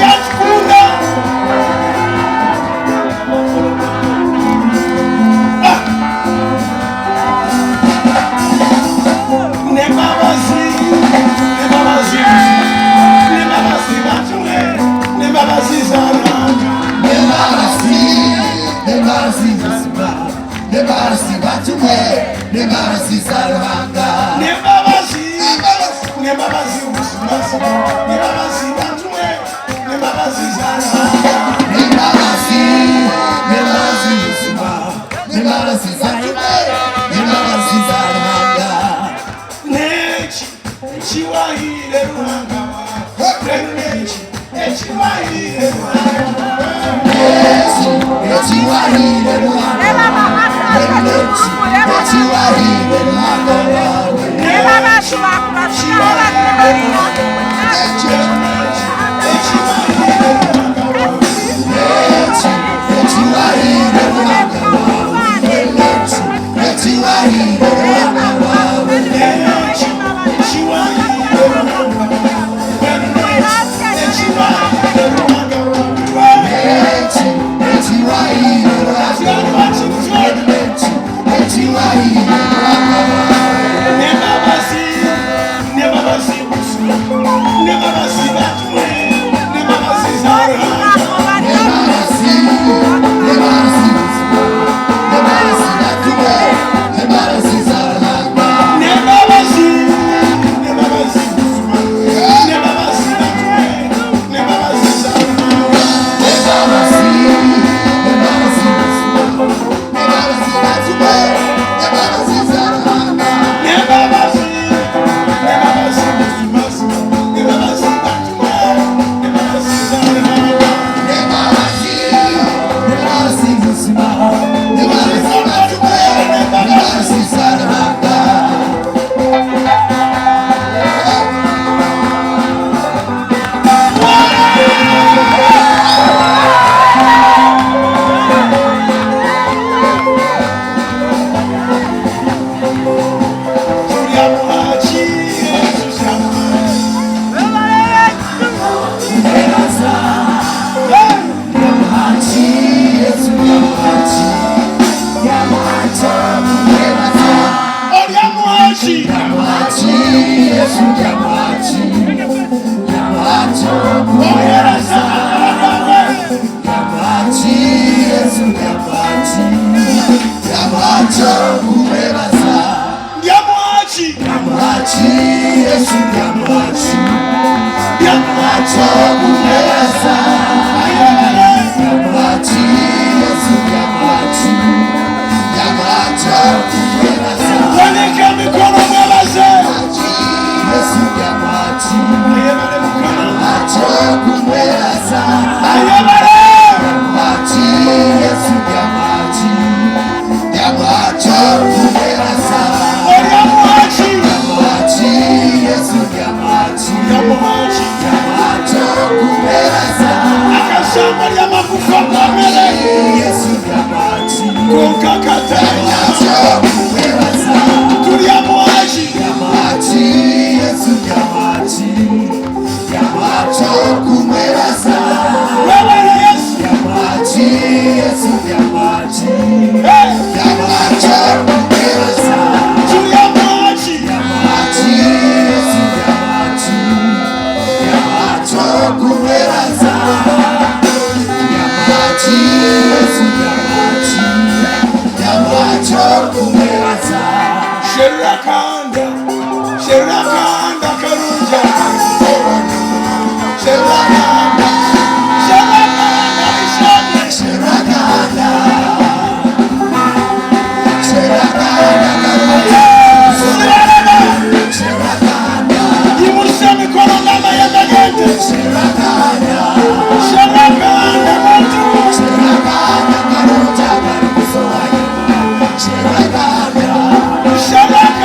Yes. Shut up,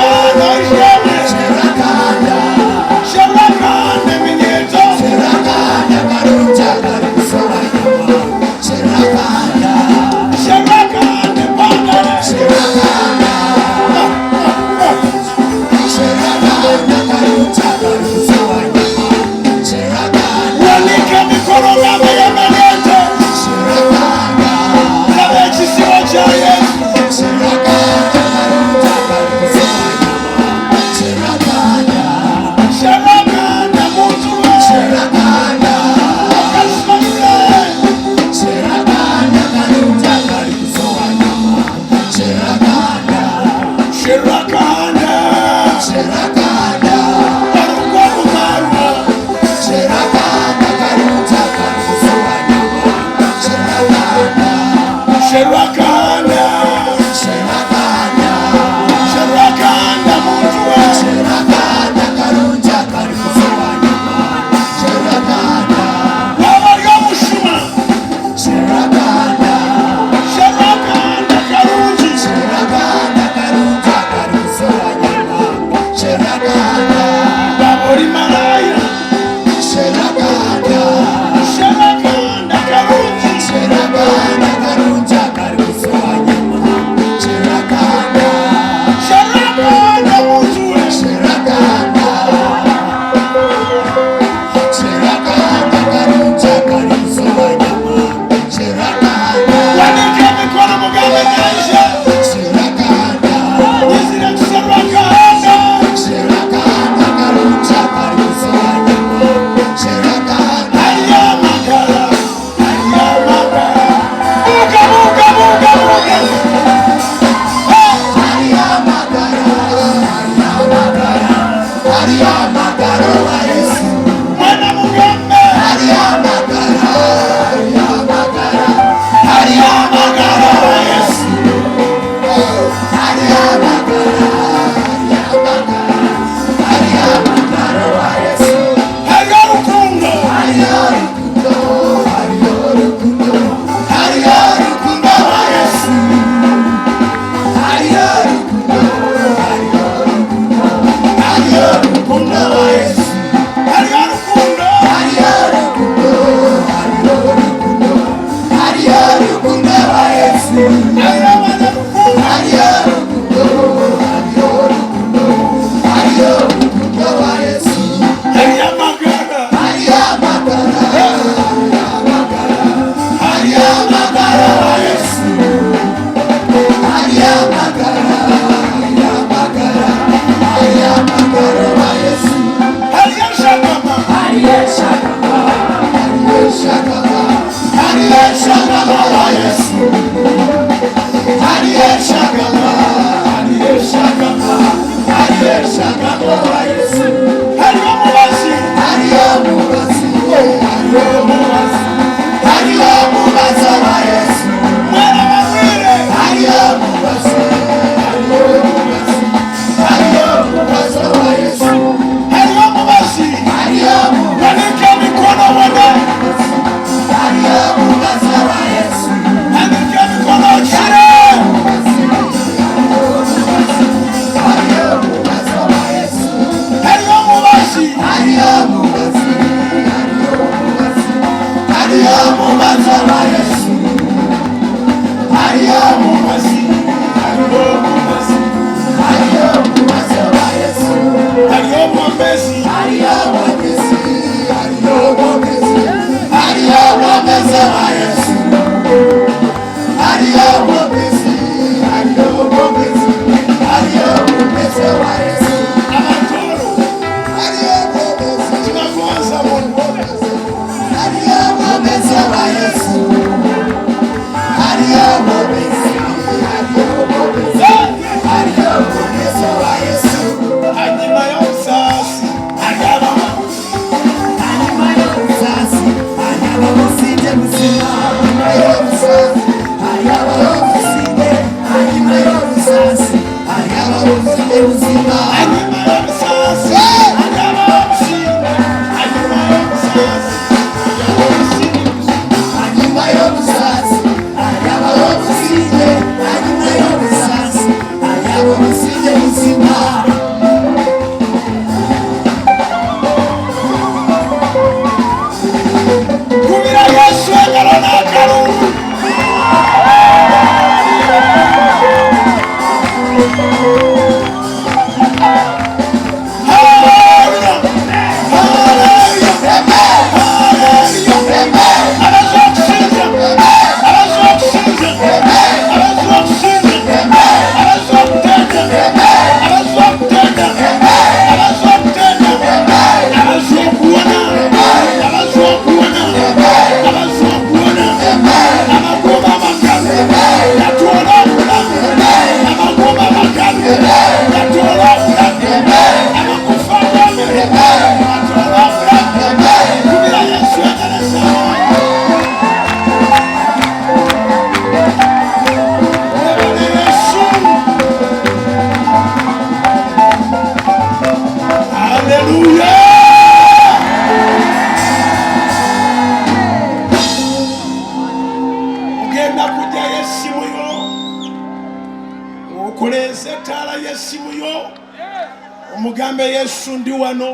Omugambe Yesu ndi wano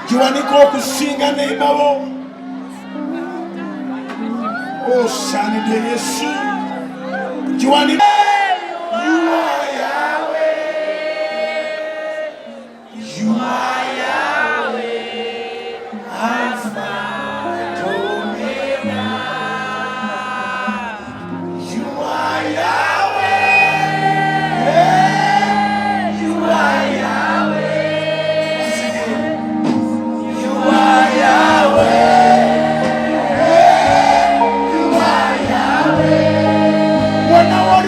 jiwaniko okusinga neibabo osanide Yesu jiwaniko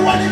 What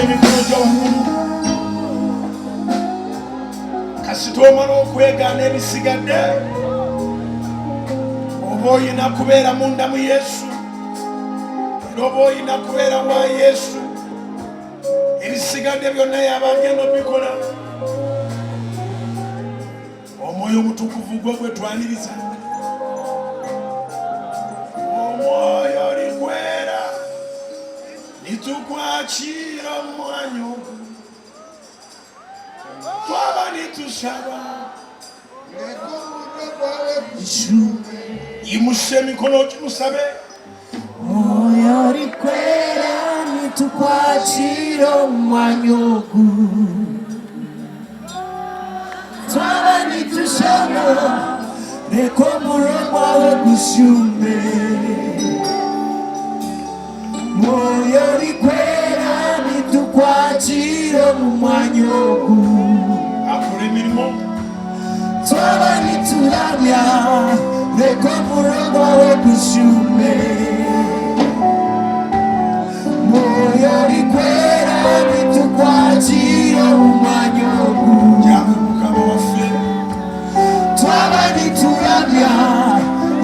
emikono gyo waggulu. Kasita omala okwegaana ebisigadde, oba oyina kubeera munda mu Yesu, era oba oyina kubeera wa Yesu, ebisigadde byonna yabagenda obikola. Omwoyo omutukuvu gwe gwe twaniriza, omwoyo olikwera nitukwakira omwanya ogwo, twaba nitusaba yimusa emikono kimusabe. Omwoyo olikwera nitukwakira omwanya ogwo, twaba nitusaba leka omurwe gwawe gushume. Omwoyo olikwera nitukwakira omwanya ogwo, akola emirimu, twaba nitulabya leka omurwe gwawe gushume. Omwoyo olikwera nitukwakira omwanya ogwo, jawe Mukama waffe, twaba nitulabya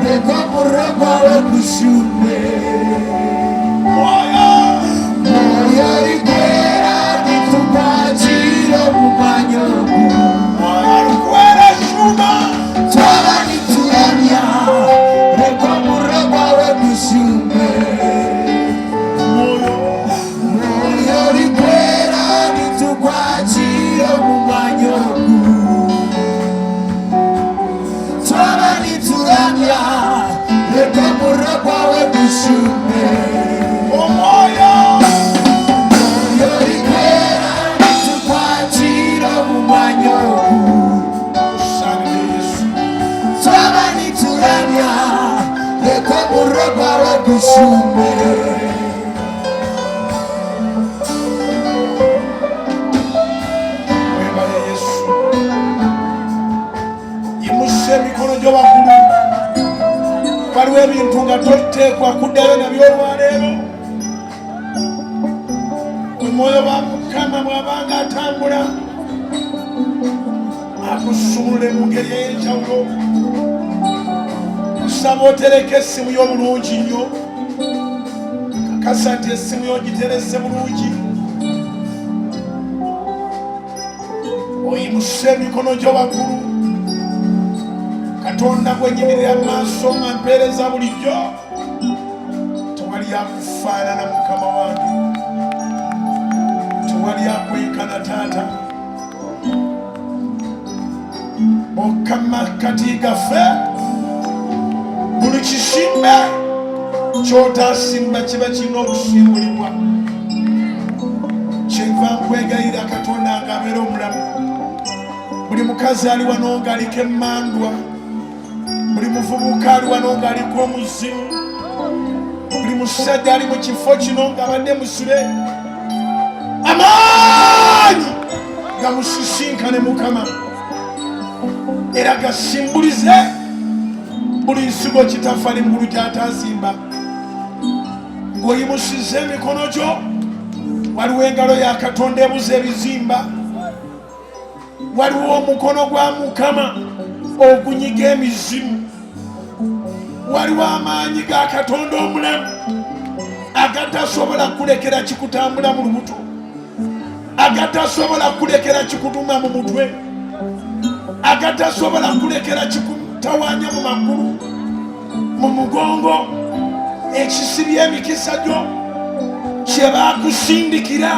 leka omurwe gwawe gushume. mwoyo Omwoyo olikwera nitukwakira omwanya ogwo, mwoyo olikwera shuma, twaba nitulabya leka omurwe gwawe gushume. mwoyo Omwoyo olikwera nitukwakira omwanya ogwo, twaba nitulabya leka omurwe gwawe gushume. omwoyo Omwoyo olikwera nitukwakira omwanya ogwo, osanire Yesu, twaba nitulabya leka omurwe gwawe gushume. webale Yesu. Yimusa emikono gyo waggulu. Waliwo ebintu nga toteekwa kuddayo nabyo olwaleero. Omwoyo wa Mukama bw'abanga atambula akusumulule mu ngeri ey'enjawulo. Kusaba otereka essimu y'obulungi nnyo, kakasa nti essimu y'ogiterese bulungi. Oyimusa emikono gyo waggulu. Katonda gwenyimirira mu maaso nga mpeereza bulijjo, tewali akufaanana Mukama wange, tewali akwenkana Taata. Bokka mu makkati gaffe, buli kisimbe ky'otaasimba kiba kirina okusimbulibwa. Kyenva nkwegayira Katonda ng'abeera omulamu. Buli mukazi ali wano ng'aliko emmandwa, buli muvubuka ali wano ng'aliko omuzimu, buli musajja ali mu kifo kino ng'abadde musule, amaanyi gamusisinkane Mukama, era gasimbulize buli nsigo kitaffe ali mugulu gy'ataazimba. Ng'oyimusiza emikono gyo, waliwo engalo ya Katonda ebuza ebizimba, waliwo omukono gwa Mukama ogunyiga emizimu, waliwo amaanyi ga Katonda omulamu agatasobola kulekera kikutambula mu lubuto, agatasobola kulekera kikutuma mu mutwe, agatasobola kulekera kikutawaanya mu magulu, mu mugongo, ekisibya emikisa gyo kye baakusindikira,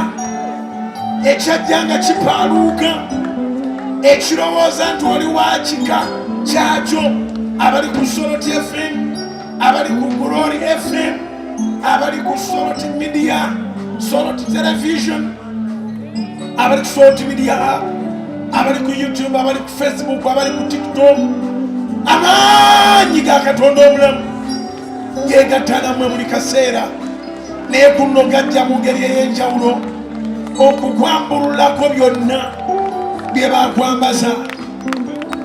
ekyajja nga kipaaluuka, ekirowooza nti oli wa kika kyakyo. Abali ku Soloti FM, abali ku Glory FM, abali ku Soloti Media, Soloti Television, abali ku Soloti Media App, abali ku YouTube, abali ku Facebook, abali ku TikTok, amaanyi ga Katonda omulamu geegattana mmwe buli kaseera, naye kuno gajja mu ngeri ey'enjawulo okukwambululako byonna bye baakwambaza.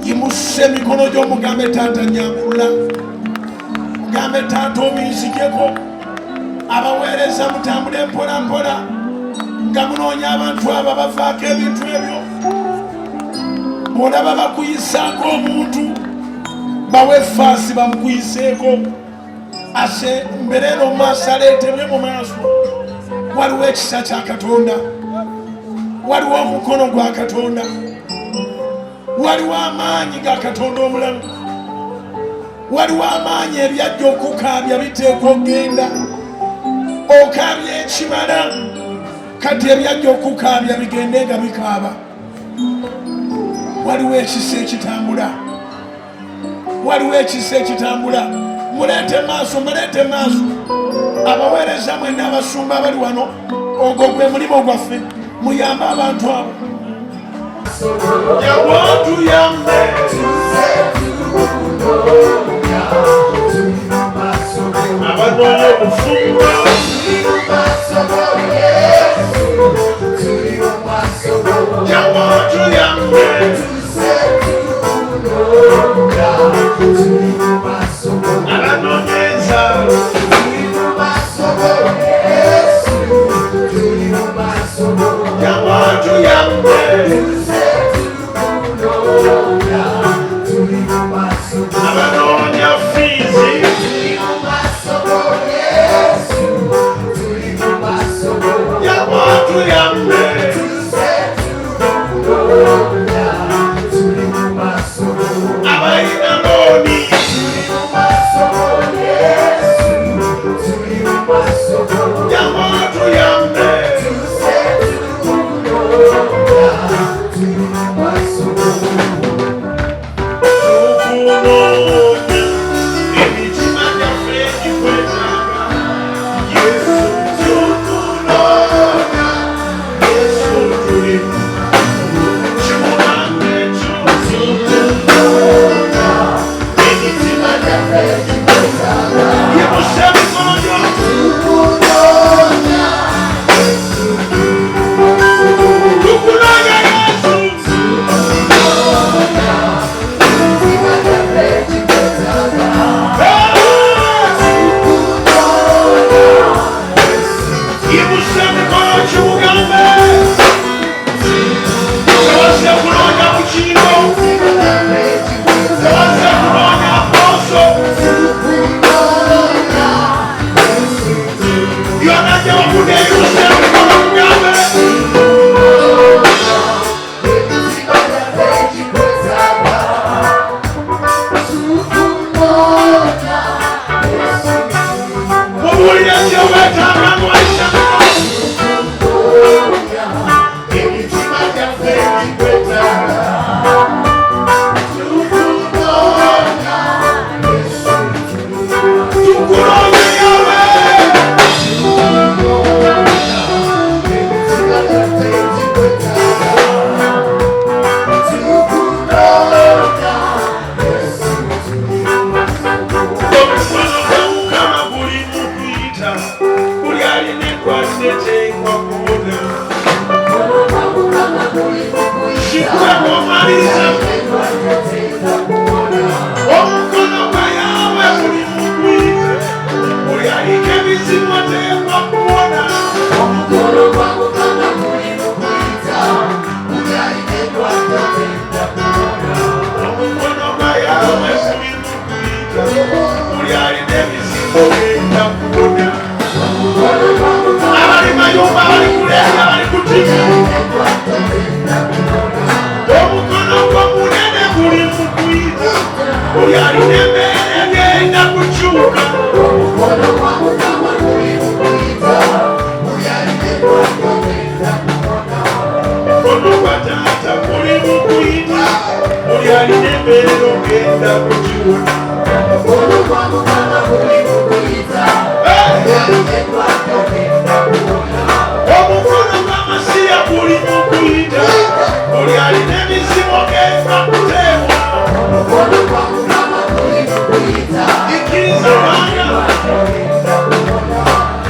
Yimusa emikono gyo mugambe Taata nyambulula, mugambe Taata ominzijeko, abaweereza mutambule mpola mpola, nga munoonya abantu abo bavaako ebintu ebyo. Bw'olaba bakuyisaako omuntu bawe effaasi bamukuyiseeko ase mbereera omaaso aleetebwe mu maaso. Waliwo ekisa kya Katonda, waliwo omukono gwa Katonda, waliwo amaanyi ga Katonda omulamu, waliwo amaanyi ebyajja okukaabya biteekwa okgenda okaabya ekimala. Kati ebyajja okukaabya bigende nga bikaaba. Waliwo ekisa ekitambula, waliwo ekisa ekitambula. Muleete maaso, muleete maaso. Abaweereza mwenna abasumba abali wano, ogwo gwe mulimo gwaffe. Muyambe abantu abo. Yawatuyambe abanoonya okufumba. Yawatuyambe abanoonya enzaalo. Yawatuyambe abanoonya fiizi. Yawatuyambe abalina looni. Yawatuyambe tukunoonya emitima gyaffe egikwetaaga. Yesu tukunoonya, Yesu tuli kimulambe ekyo. Tukunoonya emitima gyaffe egikwetaaga. Yimusa emikono gyo. Tukunoonya Yesu. Tukunoonya Yesu. Yimusa emikono kimugambe. Tewazze kunoonya Bugingo, tewazze kunoonya Mposo. Byonna gye wavudde yimusa emikono mugambe. Mubuulire kye weetaaga ng'oyisa tukunoonya yawe. Omukono gwa Mukama guli mu kuyita, buli alina ekwasire teekwa kuwona. Kikuweko omaliriza. Omukono gwa Yahwe guli mu kuyita, buli aliko ebizibu ateekwa kuwona. Omukono gwa Yahwe guli mu kuyita, buli alina ebizibu agenda kuwona. Abali mayumba, abali kuleega, abali kutima. Omukono gwo munene guli mu kuyita, buli alina embeera egenda kukyuka. Omukono gwa Taata guli mu kuyita, buli alina embeera ogenda kukyuka. Omukono gwa Masiya guli mu kuyita, buli alina ebizibu ogenda kuteebwa. Ikkiriza baana.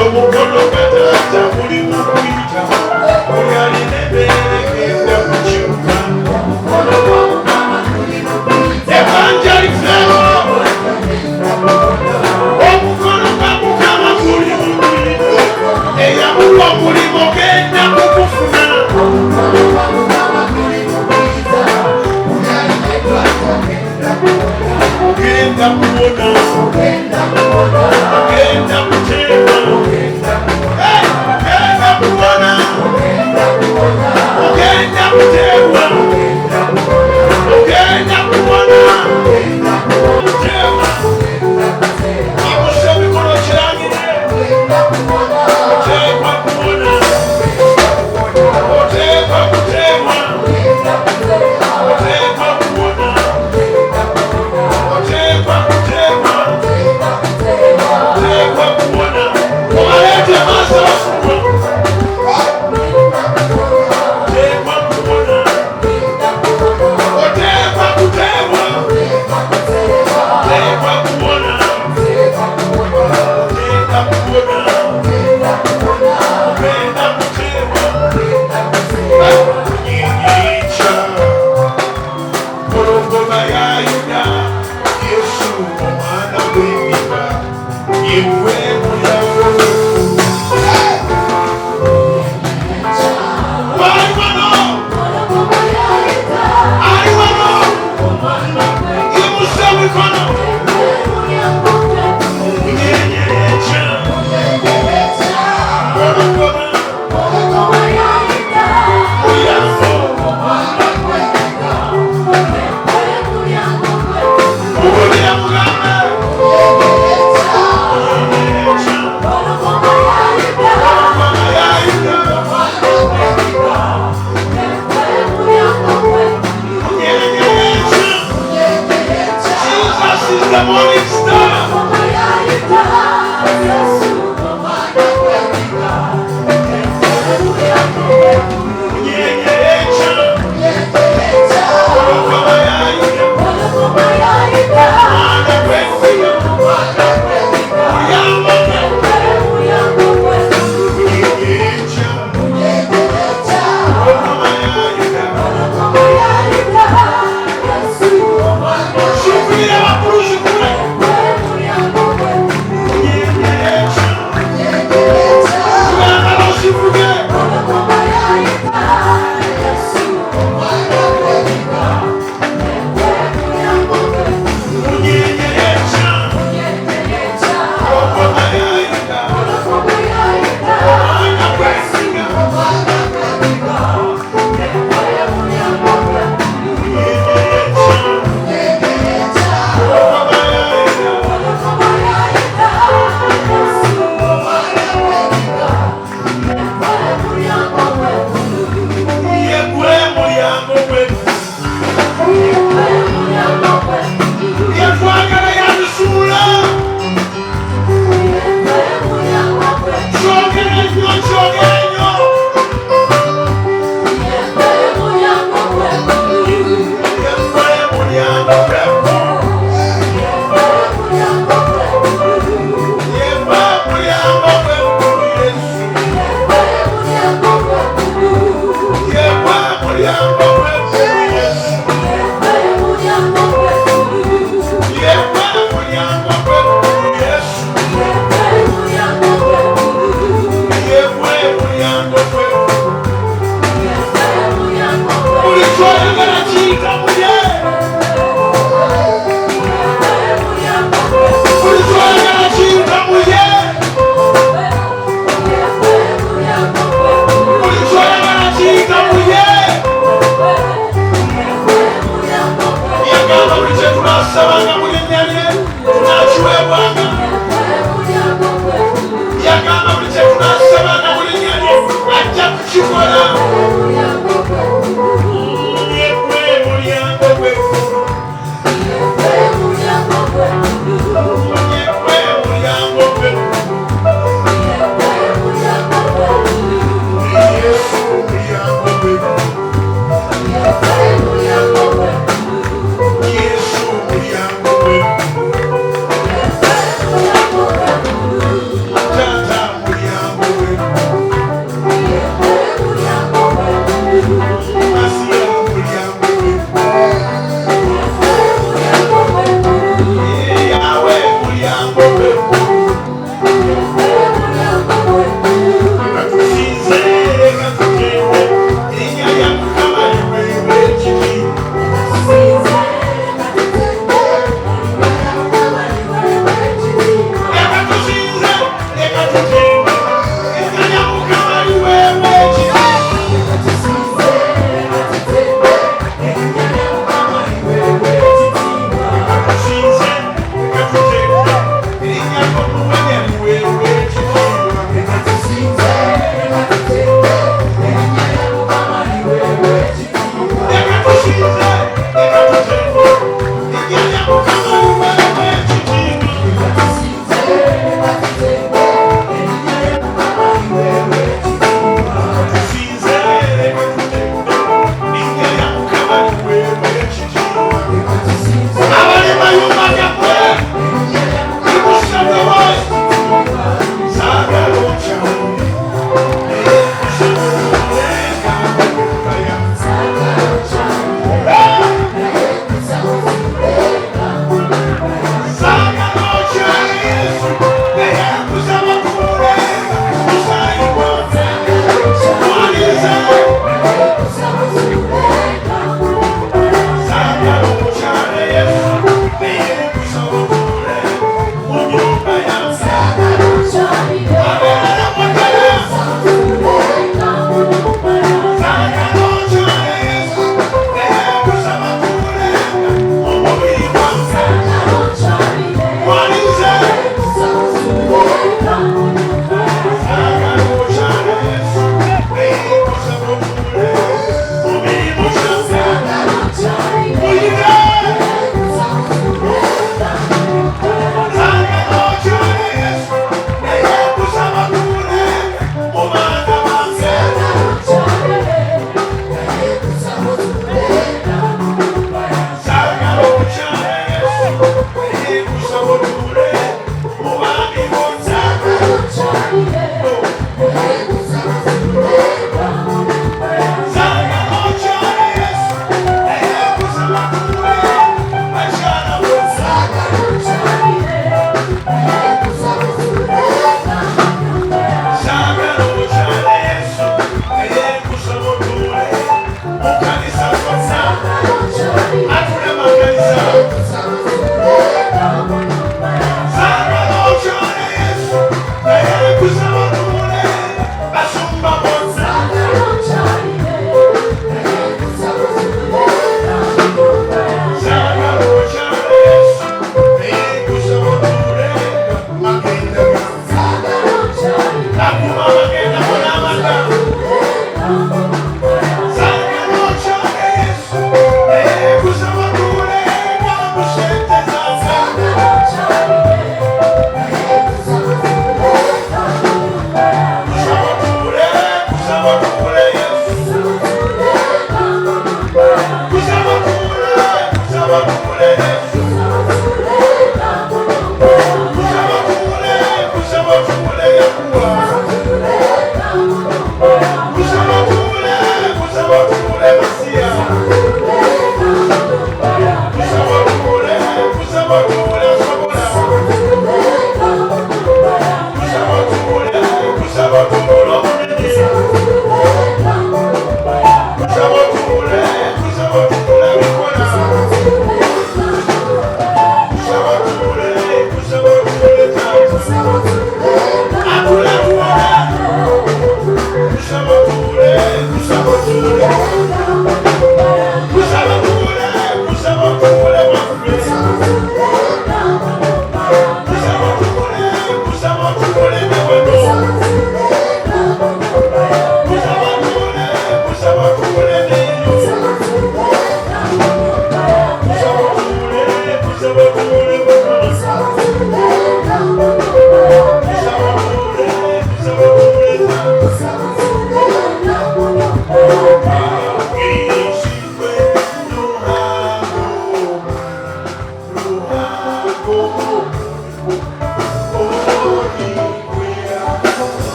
Omukono gwa Taata guli mu kuyita, buli alina embeera egenda kukyuka. Ebbanja lifeewo.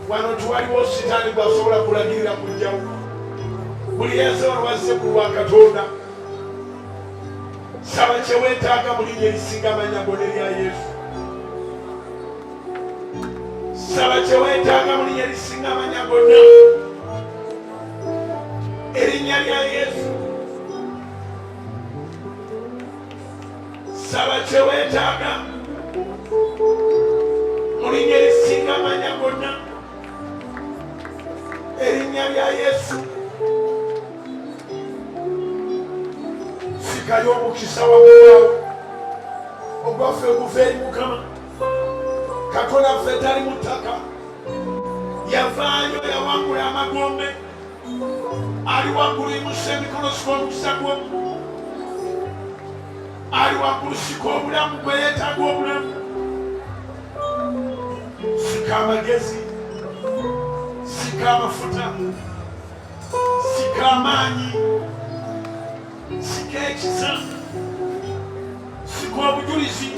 wano tuwaliwo sitaani gwasobola kulagirira kujjawo buli yense wano wazze ku lwa Katonda saba kyeweetaaga mu linnya erisinga amanya gonna erya Yesu saba kyeweetaaga mu linnya erisinga amanya gonna erinnya lya Yesu saba kyeweetaaga mu linnya erisinga amanya gonna erinnya lya Yesu sikayo omukisa waggulwawo ogwaffe guva eri Mukama Katonda ffe tali mu ttaka yavaayo yawangula amagombe ali waggulu yimusa emikono sika omukisa gwo ali waggulu sika obulamu gwe yeetaaga obulamu sika amagezi sika amafuta sika amaanyi sika ekisa sika obujulizi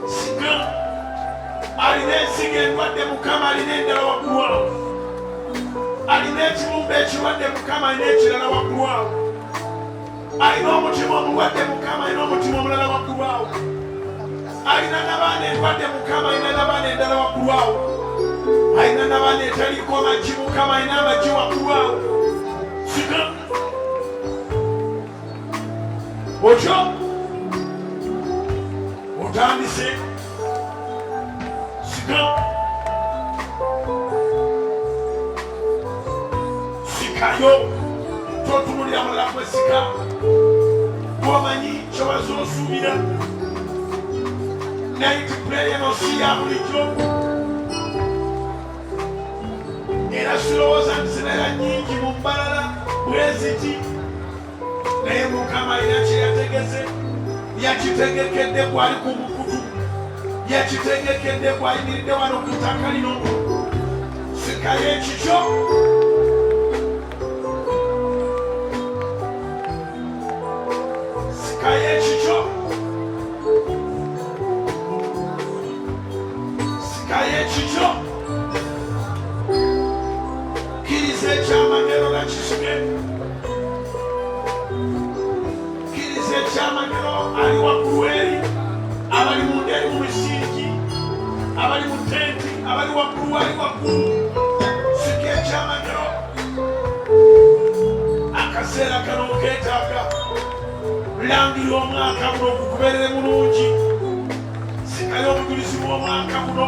sika alina ensiga endwadde Mukama alina endala waggulu awo alina ekibumba ekirwadde Mukama alina ekirala waggulu awo alina omutima omulwadde Mukama alina omutima omulala waggulu awo alina nabaana endwadde Mukama alina nabaana endala waggulu awo alina nabaana etaliiko amagi Mukama alina amagi waggulu awo sika otyo otandise sika sikayo totunulira mulala kwe sika gwomanyi kyobaza osuubira night prayer eno si ya bulijjo era sirowooza nti zinera nnyingi mu Mbarara bweziti naye Mukama alina kye yategese yakitegekedde gwali ku mukutu yakitegekedde gwayimiridde wano ku ttaka lino sikayo ekikyo sikayo ekikyo sikayo ekikyo kkiriza ekyamagero nakisuge kkiriza ekyamagero ali waggulu eri abali munda eri mu misingi abali mu tenti abali waggulu ali waggulu sika ekyamagero akaseera kano keetaaga langira omwaka guno gukubeerere mulungi sikayo obujulizi bw'omwaka guno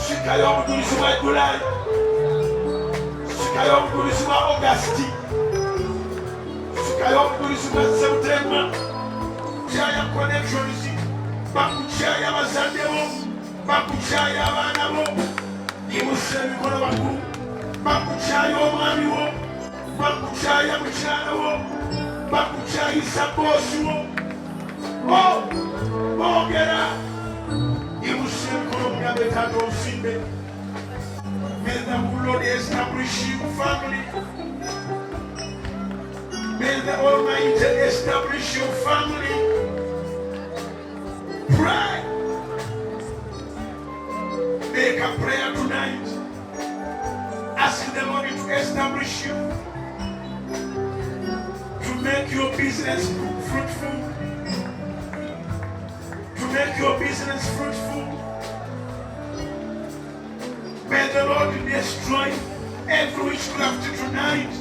sikayo obujulizi bwa Julaayi sikayo obujulizi bwa Augusiti sikayo obujulizi bwa Septemba kukyaya connections bakukyaya bazadde bo bakukyaya abaana bo yimusa emikono baggulu bakukyaya omwami wo bakukyaya mukyala wo bakukyayisa boosi wo boogera yimusa emikono mugambe taata omusimbe. May the Lord establish you family. May the Almighty establish your family. Pray. Make a prayer tonight. Ask the Lord to establish you, to make your business fruitful, to make your business fruitful. May the Lord destroy every witchcraft tonight.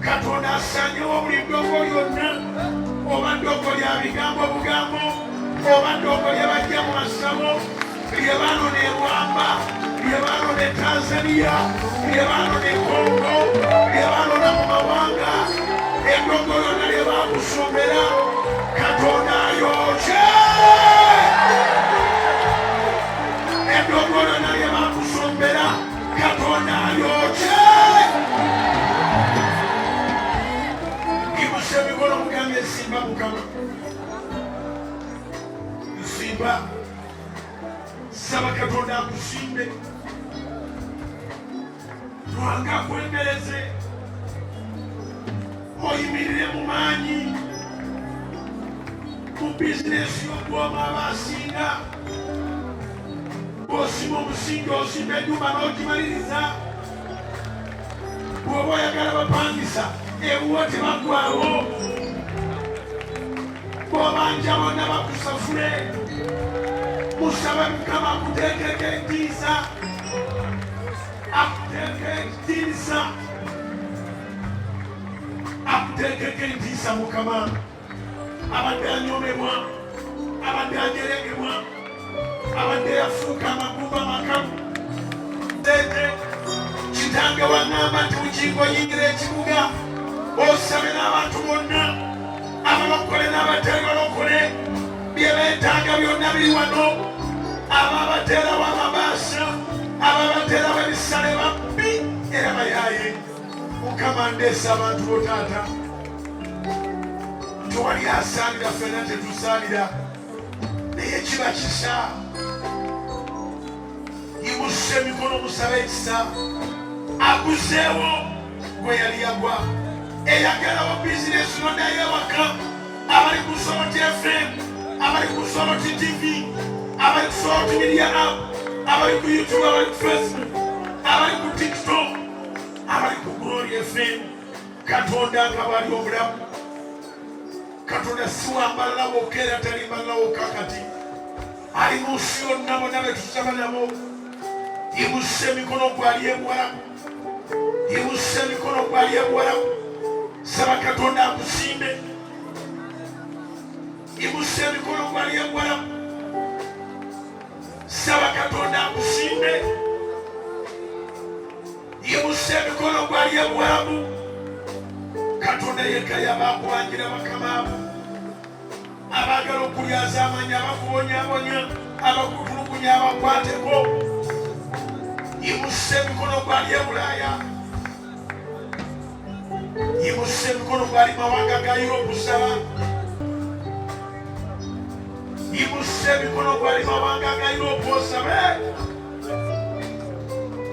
Katonda asanyewo buli ddongo lyonna, oba ddongo lya bigambo bugambo, oba ddongo lye bajja mu masabo, lye baanona e Rwanda, lye baanona e Tanzania, lye baanona e Congo, lye baanona mu mawanga, eddongo lyonna lye baakusombera, Katonda ayokye. Eddongo lyonna lye baakusombera, Katonda ayokye. Yimusa emikono mugambe nsimba Mukama. Nsimba. Saba Katonda akusimbe. Lwanga akwendereze. Oyimirire mu maanyi. mu bizinesi y'okwomu abasinga bw'osima omusingi osimba ennyumba n'ogimaliriza bw'oba oyagala bapangisa ebuwo tebaggwawo bw'obanja bonna bakusafule musabe Mukama akuteekeko entiisa akuteekeko entiisa Mukama abadde anyomebwa abadde ajeregebwa abadde yafuuka amagumba makamu kitange waŋŋamba nti Bugingo yingira ekibuga osabe n'abantu bonna abalokole n'abatali balokole bye beetaaga byonna biri wano ababateerawo amabaasa ababateerawo ebisale babbi era bayaaye Mukama ndeesa abantu bo taata tewali asaalira ffenna tetusaalira naye kiba kisa yimusa emikono musabe ekisa aguzeewo gwe yali yagwa eyagalawo bizinesi nonaye waka abali ku Soroti FM abali ku Soroti TV abali ku Soroti Media App abali ku YouTube abali ku Facebook abali ku TikTok abali ku Glory FM Katonda nga bali obulamu Katonda si wambalala wokka era talimbalala wokka kati ali mu nsi yonna bonna be tusaba nabo yimusa emikono gwali ebwalamu yimusa emikono gwali ebwalamu saba Katonda akusimbe yimusa emikono gwali ebwalamu saba Katonda akusimbe yimusa emikono gwali ebwalamu Katonda yekka yabakubanjira bakama abo abagala okulyaza amanya abakubonyabonya abakutulugunya abakwateko yimusa emikono gwali ebulaaya yimusa emikono gwali mawanga ga Europe saba yimusa emikono gwali mawanga ga Europe osabe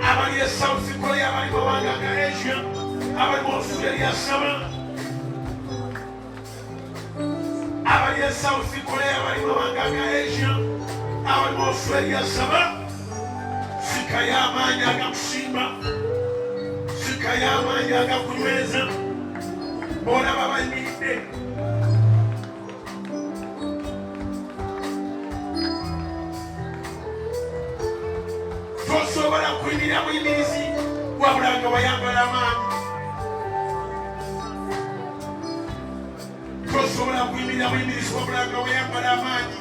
abali e South Korea abali mawanga ga Asia abali mu Australia saba abali e South Korea abali mawanga ga Asia abali mu Australia saba sika y'amaanyi agakusimba sika y'amaanyi agakunyweza olaba bayimiridde tosobola kuyimirira muyimirizi wabula nga wayambala amaanyi tosobola kuyimirira muyimirizi wabula nga wayambala amaanyi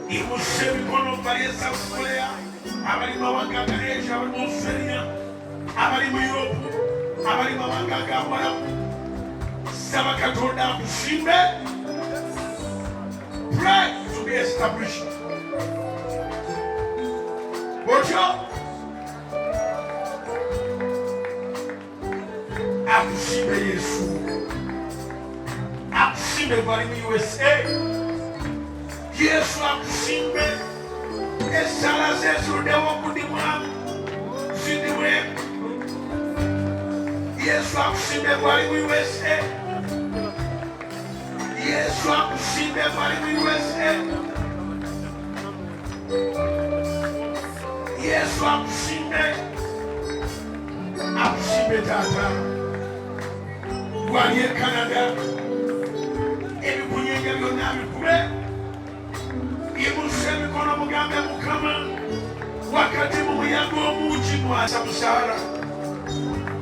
yimusa emikono bali e South Korea abali mawanga ga Asia abali mu Australia abali mu Europe abali mawanga ga Bwarabu saba Katonda akusimbe pray to be established otyo akusimbe Yesu akusimbe bali mu USA Yesu akusimbe esala zeziruddewo okudibwamu zidiwemu Yesu akusimbe bwali mu USA Yesu akusimbe bwali mu USA Yesu akusimbe taata bwali e Canada ebikunyenya byonna bikube yimusa emikono mugambe Mukama wakati mu muyaga omungi mwasa musaala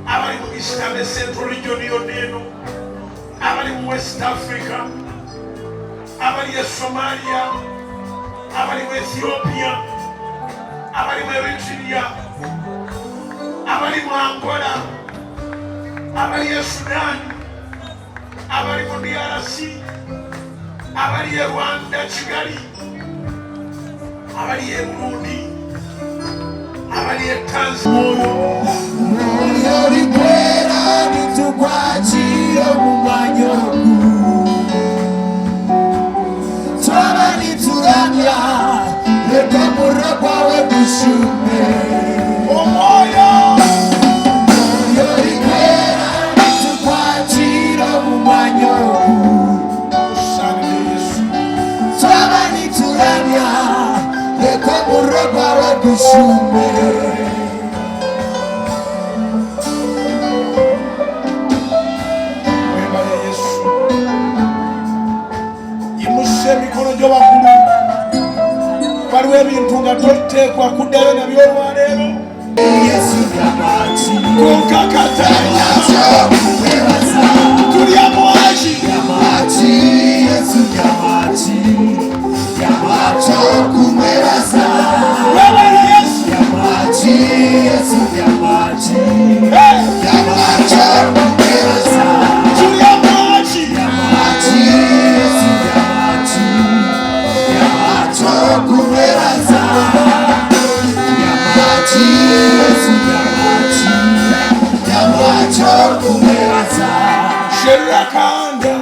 abali mu Eastern Central Region yonna eno abali mu West Africa abali e Somalia abali mu Ethiopia abali mu Eritrea abali mu Angola abali e Sudan abali mu DRC abali e Rwanda Kigali abali e Burundi abali e Tanzania moyo likwera nitukwakira mu manyoku twaba nituramya leka murra kwawe gushime omwoyo moyo likwera nitukwakira mu manyoku kushumbe webale Yesu yimusa emikono gy'obakulu waliwo ebintu nga toteekwa kuddayo nabyo olwaleero Yesu yamati kunkakatanya webaza tulya mwaki yamati Yesu yamati yamacho kumwebaza webale Yesu yamati Yesu yamati Hey! yamacho kumwebaza tulya mwaki yamati Yesu yamati yamacho kumwebaza yamati Yesu yamati yamacho kumwebaza sherakanda